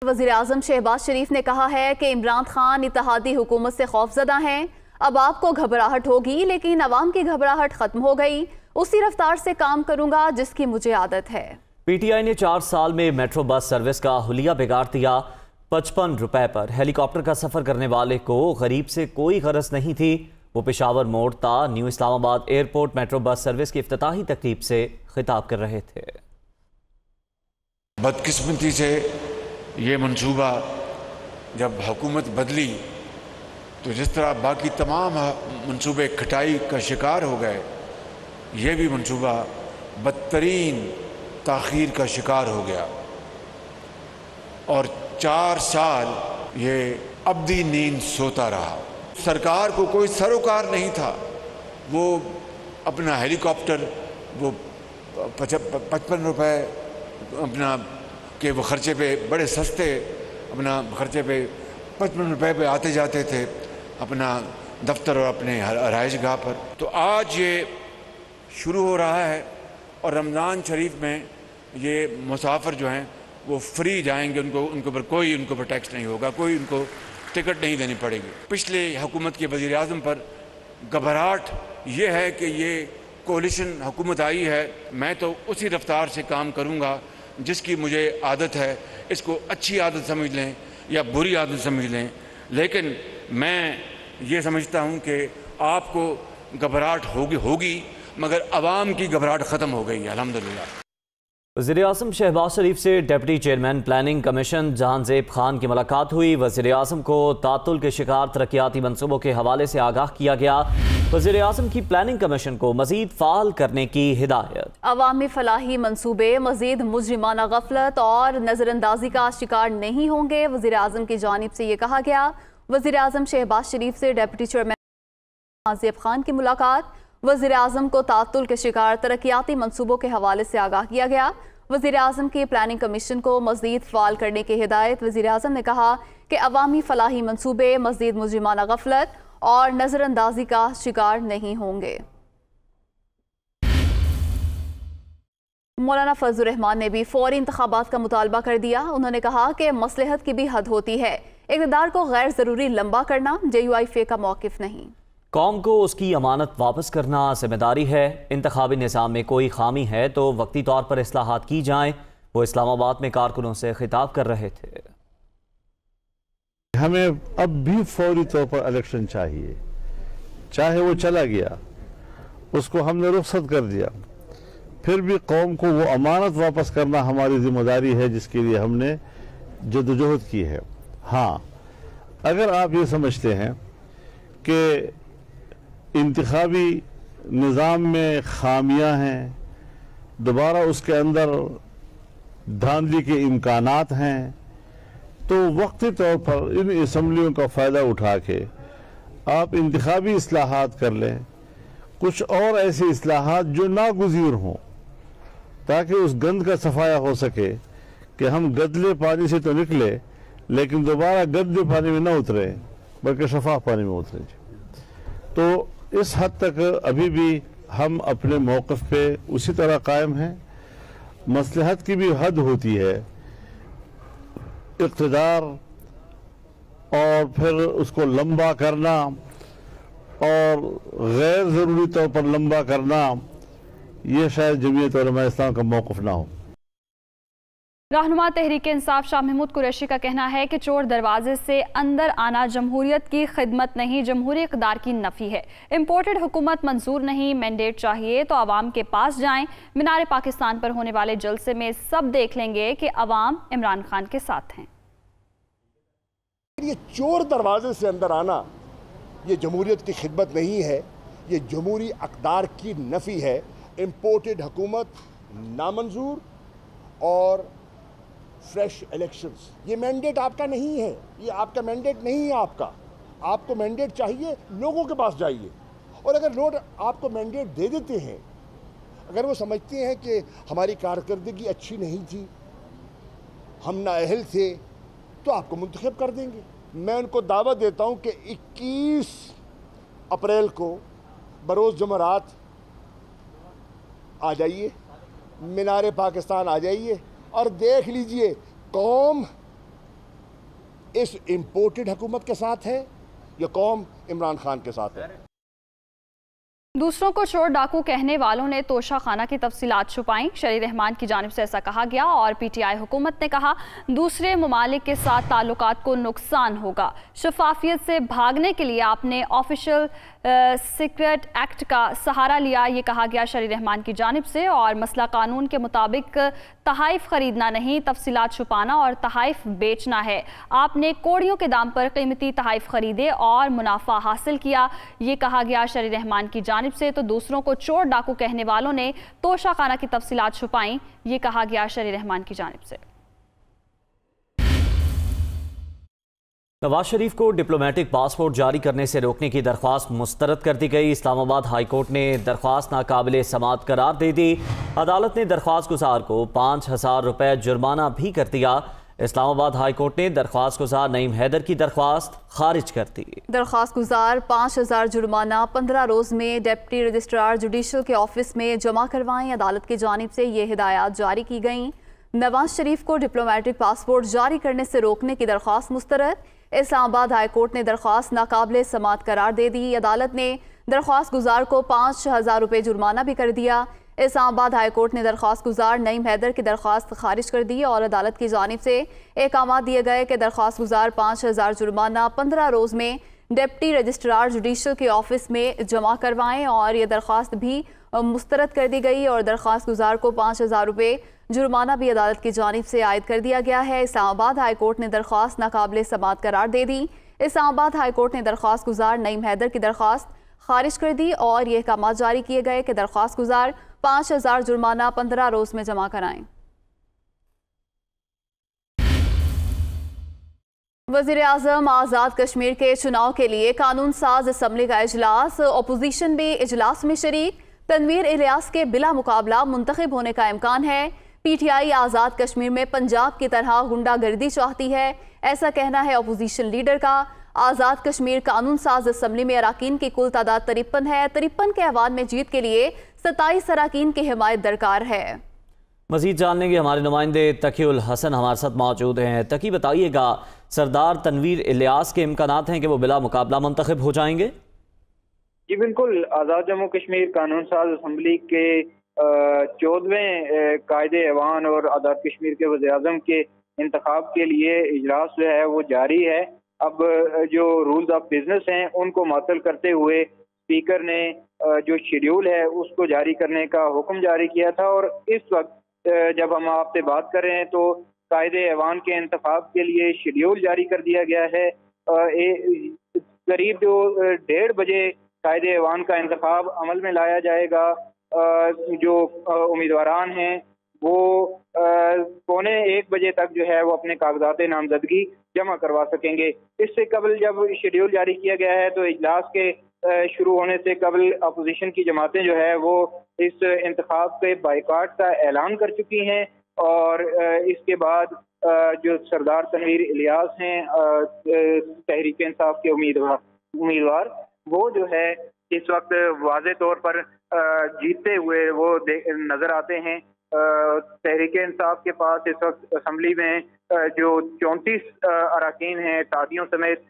وزیراعظم شہباز شریف نے کہا ہے کہ عمران خان اتحادی حکومت سے خوفزدہ ہیں۔ اب آپ کو گھبراہٹ ہوگی لیکن عوام کی گھبراہٹ ختم ہو گئی۔ اسی رفتار سے کام کروں گا جس کی مجھے عادت ہے۔ پی ٹی آئی نے 4 سال میں میٹرو بس سروس کا حلیہ بگاڑ دیا۔ 55 روپے پر ہیلی کاپٹر کا سفر کرنے والے کو غریب سے کوئی غرض نہیں تھی۔ وہ پشاور موڑ تا نیو اسلام آباد ایئرپورٹ میٹرو بس سروس کی افتتاحی تقریب سے خطاب کر رہے تھے۔ بدقسمتی سے یہ منصوبہ جب حکومت بدلی تو جس طرح باقی تمام منصوبے کھٹائی کا شکار ہو گئے، یہ بھی منصوبہ بدترین تاخیر کا شکار ہو گیا اور 4 سال یہ ابدی نیند سوتا رہا۔ سرکار کو کوئی سروکار نہیں تھا، وہ اپنا ہیلی کاپٹر وہ 55 روپے اپنا کہ وہ خرچے پہ بڑے سستے اپنا خرچے پہ 55 روپے پہ آتے جاتے تھے اپنا دفتر اور اپنے رہائش گاہ پر۔ تو آج یہ شروع ہو رہا ہے اور رمضان شریف میں یہ مسافر جو ہیں وہ فری جائیں گے، ان کے اوپر ٹیکس نہیں ہوگا، کوئی ان کو ٹکٹ نہیں دینی پڑے گی۔ پچھلے حکومت کے وزیر اعظم پر گھبراہٹ یہ ہے کہ یہ کولیشن حکومت آئی ہے، میں تو اسی رفتار سے کام کروں گا جس کی مجھے عادت ہے۔ اس کو اچھی عادت سمجھ لیں یا بری عادت سمجھ لیں، لیکن میں یہ سمجھتا ہوں کہ آپ کو گھبراہٹ ہوگی مگر عوام کی گھبراہٹ ختم ہو گئی ہے الحمدللہ۔ وزیر اعظم شہباز شریف سے ڈپٹی چیئرمین پلاننگ کمیشن جہان زیب خان کی ملاقات ہوئی۔ وزیر اعظم کو تعطل کے شکار ترقیاتی منصوبوں کے حوالے سے آگاہ کیا گیا۔ وزیر اعظم کی پلاننگ کمیشن کو مزید فعال کرنے کی ہدایت۔ عوامی فلاحی منصوبے مزید مجرمانہ غفلت اور نظر اندازی کا شکار نہیں ہوں گے، وزیر اعظم کی جانب سے یہ کہا گیا۔ وزیر اعظم شہباز شریف سے ڈپٹی چیئرمین جہان زیب خان کی ملاقات۔ وزیر اعظم کو تعطل کے شکار ترقیاتی منصوبوں کے حوالے سے آگاہ کیا گیا۔ وزیر اعظم کی پلاننگ کمیشن کو مزید فعال کرنے کی ہدایت۔ وزیر اعظم نے کہا کہ عوامی فلاحی منصوبے مزید مجرمانہ غفلت اور نظر اندازی کا شکار نہیں ہوں گے۔ مولانا فضل الرحمان نے بھی فوری انتخابات کا مطالبہ کر دیا۔ انہوں نے کہا کہ مصلحت کی بھی حد ہوتی ہے، اقتدار کو غیر ضروری لمبا کرنا JUIF کا موقف نہیں۔ قوم کو اس کی امانت واپس کرنا ذمہ داری ہے۔ انتخابی نظام میں کوئی خامی ہے تو وقتی طور پر اصلاحات کی جائیں۔ وہ اسلام آباد میں کارکنوں سے خطاب کر رہے تھے۔ ہمیں اب بھی فوری طور پر الیکشن چاہیے، چاہے وہ چلا گیا، اس کو ہم نے رخصت کر دیا، پھر بھی قوم کو وہ امانت واپس کرنا ہماری ذمہ داری ہے جس کے لیے ہم نے جدوجہد کی ہے۔ ہاں، اگر آپ یہ سمجھتے ہیں کہ انتخابی نظام میں خامیاں ہیں، دوبارہ اس کے اندر دھاندلی کے امکانات ہیں، تو وقتی طور پر ان اسمبلیوں کا فائدہ اٹھا کے آپ انتخابی اصلاحات کر لیں، کچھ اور ایسی اصلاحات جو ناگزیر ہوں تاکہ اس گند کا صفایا ہو سکے کہ ہم گدلے پانی سے تو نکلے لیکن دوبارہ گدلے پانی میں نہ اترے بلکہ شفاف پانی میں اترے۔ تو اس حد تک ابھی بھی ہم اپنے موقف پہ اسی طرح قائم ہیں۔ مصلحت کی بھی حد ہوتی ہے، اقتدار اور پھر اس کو لمبا کرنا اور غیر ضروری طور پر لمبا کرنا، یہ شاید جمعیت علماء اسلام کا موقف نہ ہو۔ رہنما تحریک انصاف شاہ محمود قریشی کا کہنا ہے کہ چور دروازے سے اندر آنا جمہوریت کی خدمت نہیں، جمہوری اقدار کی نفی ہے۔ امپورٹڈ حکومت منظور نہیں، مینڈیٹ چاہیے تو عوام کے پاس جائیں۔ مینار پاکستان پر ہونے والے جلسے میں سب دیکھ لیں گے کہ عوام عمران خان کے ساتھ ہیں۔ یہ چور دروازے سے اندر آنا یہ جمہوریت کی خدمت نہیں ہے، یہ جمہوری اقدار کی نفی ہے۔ امپورٹڈ حکومت نامنظور اور فریش الیکشنز، یہ مینڈیٹ آپ کا نہیں ہے، یہ آپ کا مینڈیٹ نہیں ہے۔ آپ کو مینڈیٹ چاہیے، لوگوں کے پاس جائیے، اور اگر لوگ آپ کو مینڈیٹ دے دیتے ہیں، اگر وہ سمجھتے ہیں کہ ہماری کارکردگی اچھی نہیں تھی، ہم نااہل تھے، تو آپ کو منتخب کر دیں گے۔ میں ان کو دعوت دیتا ہوں کہ 21 اپریل کو بروز جمعرات آ جائیے، مینار پاکستان آ جائیے اور دیکھ لیجئے قوم इस इम्पोर्टेड हुकूमत के साथ है या कौम इमरान खान के साथ है? दूसरों को चोर डाकू कहने वालों ने तोशा खाना की तफसीलात छुपाई। शरीर रहमान की जानिब से ऐसा कहा गया और पीटीआई हुकूमत ने कहा दूसरे ममालिक के साथ ताल्लुकात को नुकसान होगा। शफाफियत से भागने के लिए आपने ऑफिशियल सीक्रेट एक्ट का सहारा लिया, ये कहा गया शरीर रहमान की जानिब से। और मसला कानून के मुताबिक तहाइफ खरीदना नहीं, तफसीलात छुपाना और तहाइफ बेचना है। आपने कोड़ियों के दाम पर कीमती तहाइफ खरीदे और मुनाफा हासिल किया, ये कहा गया शरीर रहमान की जानिब से। तो दूसरों को चोर डाकू कहने वालों ने तोशा खाना की तफसीलात छुपाई, ये कहा गया शरीर रहमान की जानिब से। नवाज शरीफ को डिप्लोमेटिक पासपोर्ट जारी करने से रोकने की दरख्वास्त मुस्तरद कर दी गई। इस्लामाबाद हाई कोर्ट ने दरख्वास्त नाकाबिले समाअत करार दे दी। अदालत ने दरख्वास्त गुजार को 5,000 रुपए जुर्माना भी कर दिया। इस्लामाबाद हाई कोर्ट ने दरख्वास्त गुजार नईम हैदर की दरख्वास्त खारिज कर दी। दरख्वास्त गुजार 5,000 जुर्माना 15 रोज में डिप्टी रजिस्ट्रार जुडिशल के ऑफिस में जमा करवाएं। अदालत की जानिब से ये हिदायत जारी की गई। नवाज शरीफ को डिप्लोमेटिक पासपोर्ट जारी करने से रोकने की दरख्वास्त मुस्तरद। इस्लामाबाद हाई कोर्ट ने दरख्वास्त नाकाबिले समाअत करार दे दी। अदालत ने दरख्वास्त गुजार को 5,000 रुपये जुर्माना भी कर दिया। इस्लामाबाद हाई कोर्ट ने दरख्वास्त गुजार नईम हैदर की दरख्वास्त खारिज कर दी और अदालत की जानिब से अहकाम दिए गए कि दरख्वास्त गुजार 5,000 जुर्माना 15 रोज में डिप्टी रजिस्ट्रार जुडिशल के ऑफिस में जमा करवाएं और ये दरख्वास्त भी मुस्तरद कर दी गई और दरख्वास्त गुजार को 5,000 रुपये जुर्माना भी अदालत की जानिब से आयद कर दिया गया है। इस्लामाबाद हाई कोर्ट ने दरख्वास्त नाकाबिले समाअत करार दे दी। इस्लामाबाद हाई कोर्ट ने दरख्वास्त गुजार नईम हैदर की दरख्वास्त खारिज कर दी और ये अहकाम जारी किए गए कि दरख्वास्त गुजार 5,000 जुर्माना 15 रोज में जमा कराएं। वज़ीर आज़म आज़ाद कश्मीर के चुनाव के लिए कानून साज असम्बली का इजलास, अपोजिशन भी इजलास में शरीक। तनवीर इलियास के बिला मुकाबला मुंतखब होने का इम्कान है। पीटीआई आज़ाद कश्मीर में पंजाब की तरह गुंडागर्दी चाहती है, ऐसा कहना है अपोजिशन लीडर का। आज़ाद कश्मीर कानून साज असम्बली में अराकीन की कुल तादाद 53 है। 53 के ऐवान में जीत के लिए 27 अराकीन की हिमायत दरकार है। मजीद जान लेंगे, हमारे नुमाइंदे तकीउल हसन हमारे साथ मौजूद हैं। तकी बताइएगा, सरदार तनवीर इलियास के इम्कानात हैं कि वो बिला मुकाबला मुंतखब हो जाएंगे? जी बिल्कुल, आज़ाद जम्मू कश्मीर कानून साज असम्बली के 14वें कायदे ऐवान और आज़ाद कश्मीर के वज़ीर आज़म के इंतखाब के लिए इजलास जो है वो जारी है। अब जो रूल्स ऑफ बिजनेस हैं उनको मुअत्तल करते हुए स्पीकर ने जो शेड्यूल है उसको जारी करने का हुक्म जारी किया था और इस वक्त जब हम आपसे बात कर रहे हैं तो कायदे ऐवान के इंतखाब के लिए शेड्यूल जारी कर दिया गया है। करीब जो 1:30 बजे कायदे ऐवान का इंतखाब अमल में लाया जाएगा। जो उम्मीदवारान हैं वो 1:45 बजे तक जो है वो अपने कागजात नामजदगी जमा करवा सकेंगे। इससे कबल जब शेड्यूल जारी किया गया है तो इजलास के शुरू होने से कबल अपोजिशन की जमातें जो है वो इस इंतखाब के बाइकाट का ऐलान कर चुकी हैं और इसके बाद जो सरदार तनवीर इलियास हैं तहरीक इंसाफ के उम्मीदवार वो जो है इस वक्त वाज़े तौर पर जीतते हुए वो नजर आते हैं। तहरीक इंसाफ के पास इस वक्त असम्बली में जो 34 अराकीन हैं तादियों समेत,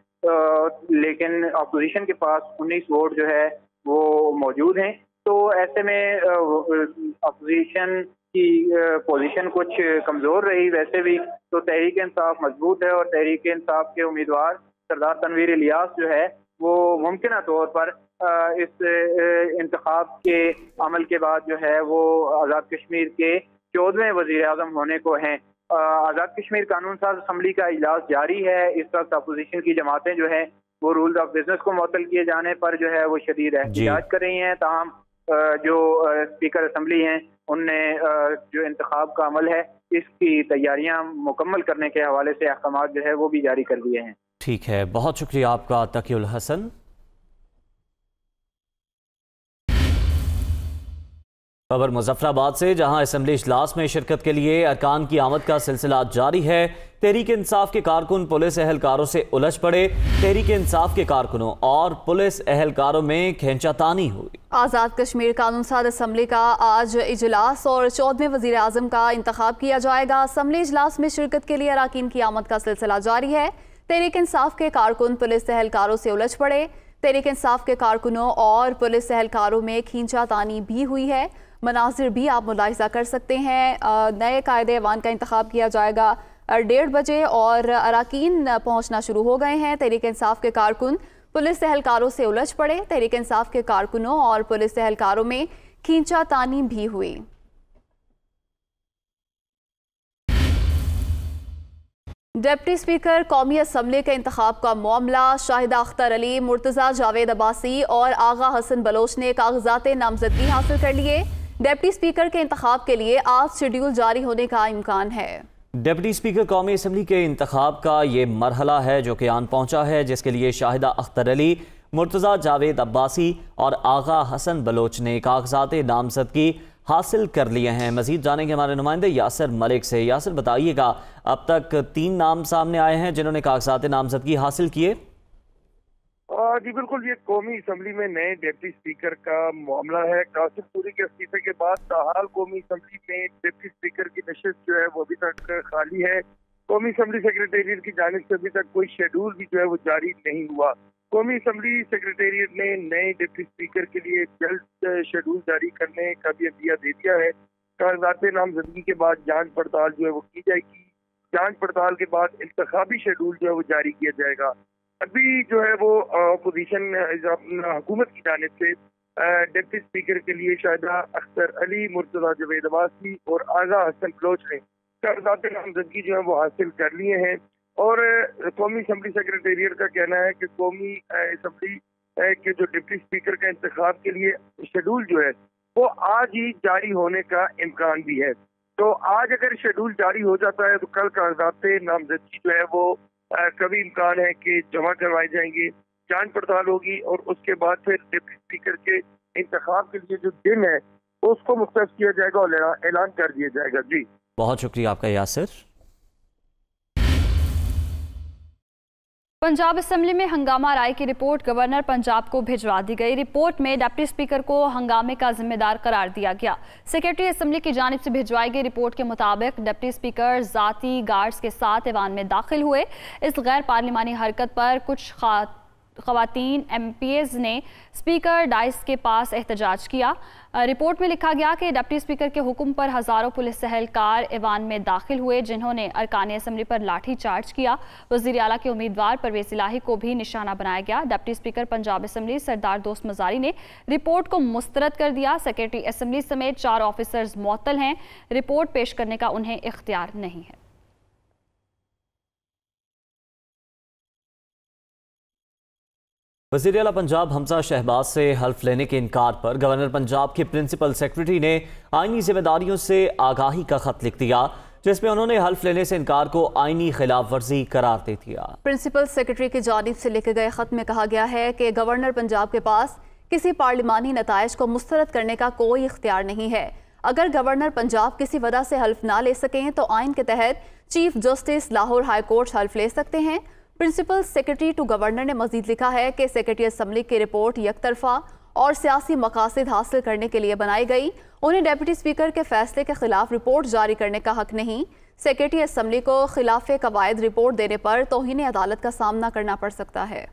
लेकिन अपोजिशन के पास 19 वोट जो है वो मौजूद हैं। तो ऐसे में अपोजिशन की पोजीशन कुछ कमज़ोर रही। वैसे भी तो तहरीक इंसाफ मजबूत है और तहरीक इंसाफ के उम्मीदवार सरदार तनवीर इलियास जो है वो मुमकिन तौर पर इस इंतखाब के अमल के बाद जो है वो आज़ाद कश्मीर के 14वें वज़ीर आज़म होने को हैं। आज़ाद कश्मीर कानून साज असम्बली का इजलास जारी है। इस वक्त अपोजिशन की जमातें जो है वो रूल्स ऑफ बिजनेस को मुअत्तल किए जाने पर जो है वो शदीद एहतिजाज कर रही हैं। ताहम जो स्पीकर असम्बली हैं उनने जो इंतखाब का अमल है इसकी तैयारियां मुकम्मल करने के हवाले से अहकाम जो है वो भी जारी कर दिए हैं। ठीक है, बहुत शुक्रिया आपका तकीउल हसन। खबर मुजफ्फराबाद से, जहां असेंबली इजलास में शिरकत के लिए अरकान की आमद का सिलसिला जारी है। तहरीक इंसाफ के कारकुन पुलिस एहलकारों से उलझ पड़े। तहरीक इंसाफ के कारकुनों और पुलिस एहलकारों में खींचातानी हुई। आज़ाद कश्मीर कानून साज असम्बली का आज इजलास और 14वें वज़ीर आज़म का इंतखाब किया जाएगा। असम्बली इजलास में शिरकत के लिए अरकान की आमद का सिलसिला जारी है। तहरीक इंसाफ के कारकुन पुलिस एहलकारों से उलझ पड़े। तहरीक इंसाफ के कारकुनों और पुलिस एहलकारों में खींचातानी भी हुई है। मनाजिर भी आप मुलाहिजा कर सकते हैं। नए कायदे ऐवान का इंतखाब किया जाएगा 1:30 बजे और अरकान पहुंचना शुरू हो गए हैं। तहरीक इंसाफ के कारकुन पुलिस एहलकारों से उलझ पड़े। तहरीक इंसाफ के कारकुनों और पुलिस एहलकारों में खींचातानी भी हुई। डिप्टी स्पीकर कौमी असम्बली के इंतखाब का मामला, शाहिदा अख्तर अली, मुर्तज़ा जावेद अब्बासी और आगा हसन बलोच ने कागजात नामजदगी हासिल कर लिए। डिप्टी स्पीकर के इंतखाब के लिए आज शेड्यूल जारी होने का इम्कान है। डिप्टी स्पीकर कौमी असम्बली के इंतखाब का ये मरहला है जो कि आन पहुंचा है, जिसके लिए शाहिदा अख्तर अली, मुर्तज़ा जावेद अब्बासी और आगा हसन बलोच ने कागजात नामजदगी हासिल कर लिए हैं। मजीद जानेंगे हमारे नुमाइंदे यासिर मलिक से। यासिर, बताइएगा, अब तक 3 नाम सामने आए हैं जिन्होंने कागजात नामजदगी हासिल किए। जी बिल्कुल, ये कौमी असम्बली में नए डिप्टी स्पीकर का मामला है। कासिम सूरी के इस्तीफे के बाद ताहाल कौमी असम्बली में डिप्टी स्पीकर की नशिस्त जो है वो अभी तक खाली है। कौमी असम्बली सेक्रेटेरिएट की जानिब से अभी तक कोई शेड्यूल भी जो है वो जारी नहीं हुआ। कौमी असम्बली सेक्रेटेरिएट ने नए डिप्टी स्पीकर के लिए जल्द शेड्यूल जारी करने का भी अदिया दे दिया है। कागजात नामजदगी के बाद जांच पड़ताल जो है वो की जाएगी। जांच पड़ताल के बाद इंतखाबी शेड्यूल जो है वो जारी किया जाएगा। अभी जो है वो अपोजिशन हुकूमत की जानिब से डिप्टी स्पीकर के लिए शाहिदा अख्तर अली, मुर्तज़ा जावेद अब्बासी और आगा हसन बलोच ने कागजात नामजदगी जो है वो हासिल कर लिए हैं। और कौमी असम्बली सेक्रेटेरिएट का कहना है कि कौमी असम्बली के जो डिप्टी स्पीकर का इंतखाब के लिए शेड्यूल जो है वो आज ही जारी होने का इम्कान भी है। तो आज अगर शेड्यूल जारी हो जाता है तो कल कागजात नामजदगी जो है वो कभी इम्कान है कि जमा करवाए जाएंगे, जांच पड़ताल होगी और उसके बाद फिर डिप्टी स्पीकर के इंतखाब के लिए जो दिन है उसको मुख्तस किया जाएगा और ऐलान कर दिया जाएगा। जी बहुत शुक्रिया आपका यासिर। पंजाब असेंबली में हंगामा राय की रिपोर्ट गवर्नर पंजाब को भिजवा दी गई। रिपोर्ट में डिप्टी स्पीकर को हंगामे का जिम्मेदार करार दिया गया। सेक्रेटरी असेंबली की जानिब से भिजवाई गई रिपोर्ट के मुताबिक डिप्टी स्पीकर जाती गार्ड्स के साथ ऐवान में दाखिल हुए। इस गैर पार्लिमानी हरकत पर कुछ खवातीन MPs ने स्पीकर डाइस के पास एहतजाज किया। रिपोर्ट में लिखा गया कि डिप्टी स्पीकर के हुक्म पर हजारों पुलिस एहलकार ऐवान में दाखिल हुए, जिन्होंने अरकान असेंबली पर लाठी चार्ज किया। वज़ीर आला के उम्मीदवार परवेज़ इलाही को भी निशाना बनाया गया। डिप्टी स्पीकर पंजाब असेंबली सरदार दोस्त मजारी ने रिपोर्ट को मुस्तरद कर दिया। सेक्रेटरी असेंबली समेत 4 ऑफिसर्स मुअत्तल हैं। रिपोर्ट पेश करने का उन्हें इख्तियार नहीं है। वज़ीर आला पंजाब हमजा शहबाज से हल्फ लेने के इनकार पर गवर्नर पंजाब के प्रिंसिपल सेक्रेटरी ने आईनी जिम्मेदारियों से आगाही का खत लिख दिया, जिसमें उन्होंने हल्फ लेने से इनकार को आईनी खिलाफ वर्जी करार दे दिया। प्रिंसिपल सेक्रेटरी की जानिब से लिखे गए खत में कहा गया है कि गवर्नर पंजाब के पास किसी पार्लिमानी नताइज को मुस्तरद करने का कोई इख्तियार नहीं है। अगर गवर्नर पंजाब किसी वजह से हल्फ ना ले सकें तो आइन के तहत chief justice Lahore high court हल्फ ले सकते हैं। प्रिंसिपल सेक्रेटरी टू गवर्नर ने मजीद लिखा है कि सेक्रेटरी असेंबली की रिपोर्ट यकतरफा और सियासी मकासद हासिल करने के लिए बनाई गई। उन्हें डिप्टी स्पीकर के फैसले के खिलाफ रिपोर्ट जारी करने का हक नहीं। सेक्रेटरी असेंबली को खिलाफ कवायद रिपोर्ट देने पर तौहीन अदालत का सामना करना पड़ सकता है।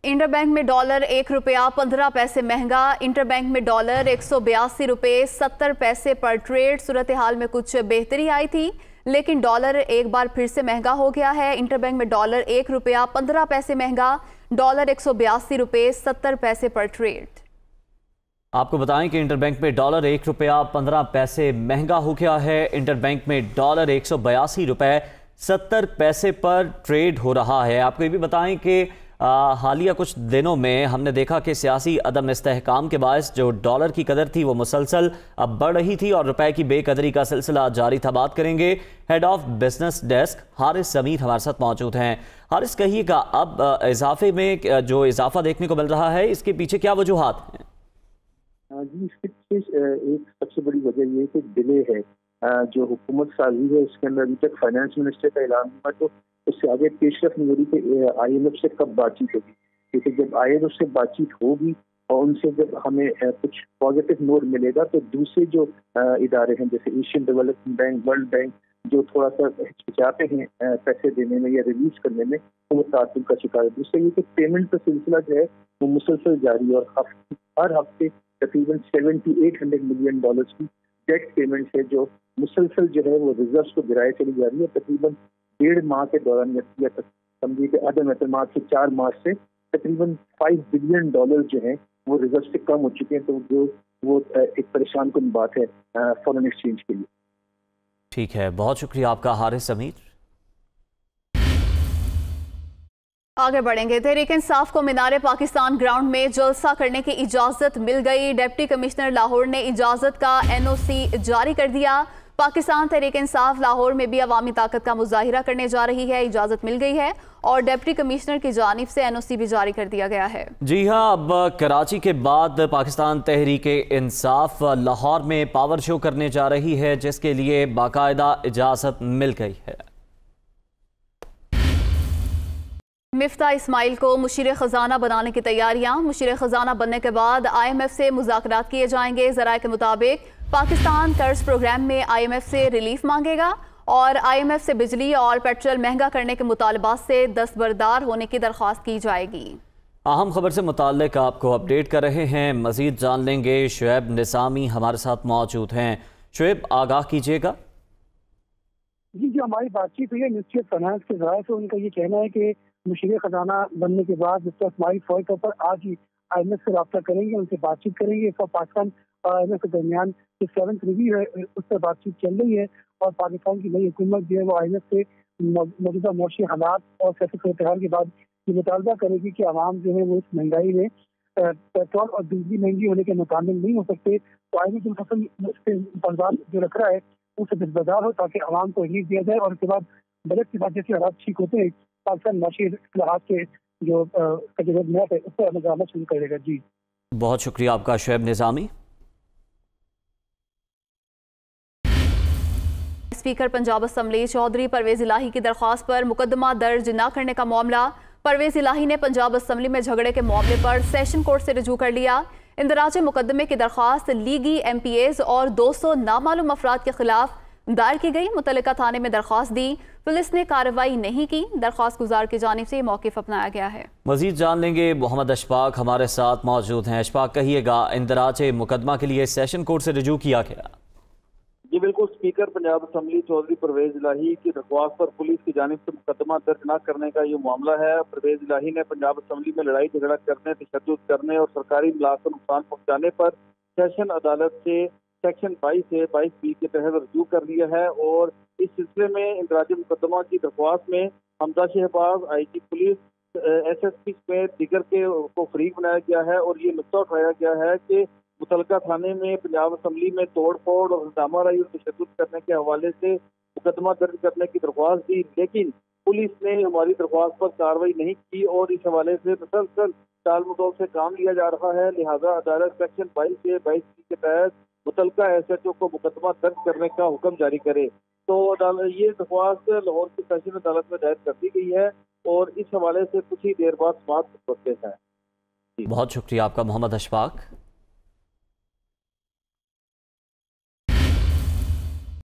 इंटरबैंक में डॉलर 1 रुपया 15 पैसे महंगा। इंटरबैंक में डॉलर 182 रुपये 70 पैसे पर ट्रेड। सूरत हाल में कुछ बेहतरी आई थी, लेकिन डॉलर एक बार फिर से महंगा हो गया है। इंटरबैंक में डॉलर 1 रुपया 15 पैसे महंगा, डॉलर 182 रुपये 70 पैसे पर ट्रेड। आपको बताएं कि इंटरबैंक में डॉलर 1 रुपया 15 पैसे महंगा हो गया है। इंटरबैंक में डॉलर 182 रुपये 70 पैसे पर ट्रेड हो रहा है। आपको ये भी बताएं कि हालिया कुछ दिनों में हमने देखा कि सियासी अदम इस्तेहकाम के बायस जो डॉलर की कदर थी वो मुसलसल अब बढ़ रही थी और रुपए की बेकदरी का सिलसिला जारी था। बात करेंगे head of business desk Haris Zameer हमारे साथ मौजूद हैं। हारिस, कहिएगा, अब इजाफे में जो इजाफा देखने को मिल रहा है, इसके पीछे क्या वजूहात हैं? जी, इसके पीछे एक सबसे बड़ी वजह ये कि डिले है। जो हुकूमत साजी है उसके अंदर अभी तक फाइनेंस मिनिस्टर का ऐलान हुआ, तो उससे आगे पेशरफ नहीं हो रही कि IMF से कब बातचीत होगी, क्योंकि जब IMF से बातचीत होगी और उनसे जब हमें कुछ पॉजिटिव नोट मिलेगा तो दूसरे जो इदारे हैं जैसे Asian development bank, world bank, جو تھوڑا سا ہچکچاتے ہیں پیسے دینے میں یا ریلیز کرنے میں، وہ تعطل کا شکار ہے۔ دوسرا یہ کہ پیمنٹ کا سلسلہ جو ہے وہ مسلسل جاری ہے، اور ہر ہفتے تقریباً $700 to 800 ملین کی ڈیٹ پیمنٹ ہے جو مسلسل جو ہے وہ ریزروس کو گرائے چلی جا رہی ہے۔ تقریباً 1.5 ماہ کے دوران یا سمجھیے کہ عدم اعتماد سے 4 مارچ سے تقریباً $5 بلین جو ہیں وہ ریزرو سے کم ہو چکے ہیں، تو وہ ایک پریشان کن بات ہے فارن ایکسچینج کے لیے۔ ٹھیک ہے، بہت شکریہ آپ کا حارث امیر۔ آگے بڑھیں گے۔ تحریک انصاف کو مینار پاکستان گراؤنڈ میں جلسہ کرنے کی اجازت مل گئی۔ ڈپٹی کمشنر لاہور نے اجازت کا NOC جاری کر دیا۔ پاکستان تحریک انصاف لاہور میں بھی عوامی طاقت کا مظاہرہ کرنے جا رہی ہے، اجازت مل گئی ہے اور ڈپٹی کمشنر کی جانب سے NOC بھی جاری کر دیا گیا ہے۔ جی ہاں، اب کراچی کے بعد پاکستان تحریک انصاف لاہور میں پاور شو کرنے جا رہی ہے، جس کے لیے باقاعدہ اجازت مل گئی ہے۔ مفتاح اسماعیل کو مشیر خزانہ بنانے کی تیاریاں۔ مشیر خزانہ بننے کے بعد IMF سے مذاکرات کیے جائیں گے۔ ذرائع کے مطابق پاکستان قرض پروگرام میں IMF سے ریلیف مانگے گا اور IMF سے بجلی اور پیٹرول مہنگا کرنے کے مطالبات سے دستبردار ہونے کی درخواست کی جائے گی۔ اہم خبر سے متعلق آپ کو اپڈیٹ کر رہے ہیں، مزید جان لیں گے۔ شعیب نظامی ہمارے ساتھ موجود ہیں۔ شعیب، آگاہ کیجیے گا۔ جی ہماری بات چیت ہوئی ہے منسٹری آف فائنانس کے ذرائع سے، ان کا یہ کہنا ہے کہ مشیر خزانہ بننے کے بعد مفتاح اسماعیل فوری طور پر آج ہی IMF سے رابطہ کریں گے، ان سے بات چیت کریں گے۔ پاکستان اور IMF کے درمیان جو 7th ریویو ہے اس پر بات چیت چل رہی ہے، اور پاکستان کی نئی حکومت جو ہے وہ IMF سے موجودہ معاشی حالات اور سیاسی صورتحال کے بعد یہ مطالبہ کرے گی کہ عوام جو ہے وہ اس مہنگائی میں پیٹرول اور بجلی مہنگی ہونے کے مطابق نہیں ہو سکتے، تو IMF مطالبات جو رکھ رہا ہے اس سے دستبردار ہو تاکہ عوام کو ریلیف دیا جائے، اور اس کے بعد بجٹ کے بعد جیسے حالات ٹھیک ہوتے ہیں پاکستان معاشی اصلاحات کے جو روڈ ہے اس پر عمل درآمد شروع کرے گا۔ جی بہت شکریہ آپ کا شعیب نظامی۔ اسپیکر پنجاب اسمبلی چودھری پرویز الہی کی درخواست پر مقدمہ درج نہ کرنے کا معاملہ۔ پرویز الہی نے پنجاب اسمبلی میں جھگڑے کے معاملے پر سیشن کورٹ سے رجوع کر لیا۔ اندراج مقدمے کی درخواست لیگی MPAs اور 200 نامعلوم افراد کے خلاف دائر کی گئی۔ متعلقہ تھانے میں درخواست دی، پولیس نے کارروائی نہیں کی۔ درخواست گزار کی جانب سے موقف اپنایا گیا ہے۔ مزید جان لیں گے، محمد اشفاق ہمارے ساتھ موجود ہیں۔ اشفاق، کہیے گا، اندراج مقدمہ کے لیے سیشن کورٹ سے رجوع کیا گیا؟ جی بالکل، اسپیکر پنجاب اسمبلی چودھری پرویز الہی کی درخواست پر پولیس کی جانب سے مقدمہ درج نہ کرنے کا یہ معاملہ ہے۔ پرویز الہی نے پنجاب اسمبلی میں لڑائی جھگڑا کرنے، تشدد کرنے اور سرکاری املاک کو نقصان پہنچانے پر سیشن عدالت سے سیکشن 22 سے 22B کے تحت رجوع کر لیا ہے، اور اس سلسلے میں اندراج مقدمہ کی درخواست میں حمزہ شہباز IG پولیس SSP سمیت دیگر کو فریق بنایا گیا ہے، اور یہ نقطہ اٹھایا گیا ہے کہ متعلقہ تھانے میں پنجاب اسمبلی میں توڑ پھوڑ اور ہنگامہ آرائی اور تشدد کرنے کے حوالے سے مقدمہ درج کرنے کی درخواست دی، لیکن پولیس نے ہماری درخواست پر کارروائی نہیں کی اور اس حوالے سے مسلسل ٹال مٹول سے کام لیا جا رہا ہے۔ لہذا عدالت سیکشن 22 سے 22B کے تحت متعلقہ SHO کو مقدمہ درج کرنے کا حکم جاری کرے۔ تو یہ درخواست لاہور کی سیشن عدالت میں دائر کر دی گئی ہے، اور اس حوالے سے کچھ ہی دیر بعد سماعت ہوتے ہیں۔ بہت شکریہ آپ کا محمد اشفاق۔